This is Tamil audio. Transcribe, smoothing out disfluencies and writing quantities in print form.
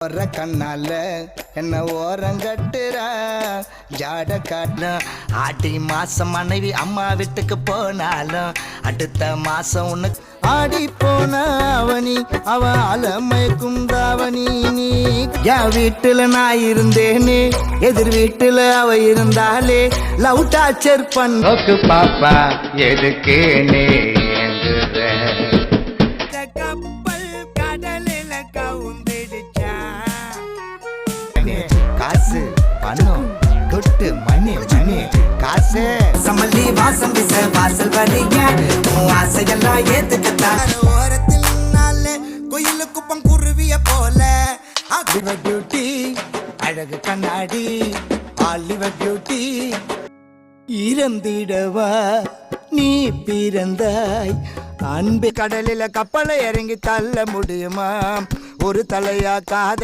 ஒரு கண்ணால என்ன ஓரங்கட்டுறா ஜாட காட்டுற ஆடி மாசம் மனைவி அம்மா வீட்டுக்கு போனாலும் அடுத்த மாசம் உனக்கு ஆடி போன அவனி அவ அலமயக்கும் தாவணி நீ என் வீட்டுல நான் இருந்தேனே எதிர் வீட்டுல அவ இருந்தாலே லவ் டார்ச்சர் பண்ணோக்கு பாப்பா எதுக்கேனே காசு பணம் தொட்டு மணி மணி காசு சமல்லி வாசம் விச வாசல் வரிங்க ஆசையெல்லாம் ஏத்துக்கத்தான் ஓரத்தில் நாளே கோயிலு குப்பம் குருவிய போல ஆலிவர் பியூட்டி அழகு கண்ணாடி ஆலிவர் பியூட்டி இறந்திடவா நீ பிறந்தாய் அன்பு கடலில கப்பலை இறங்கி தள்ள முடியுமா ஒரு தலையா காத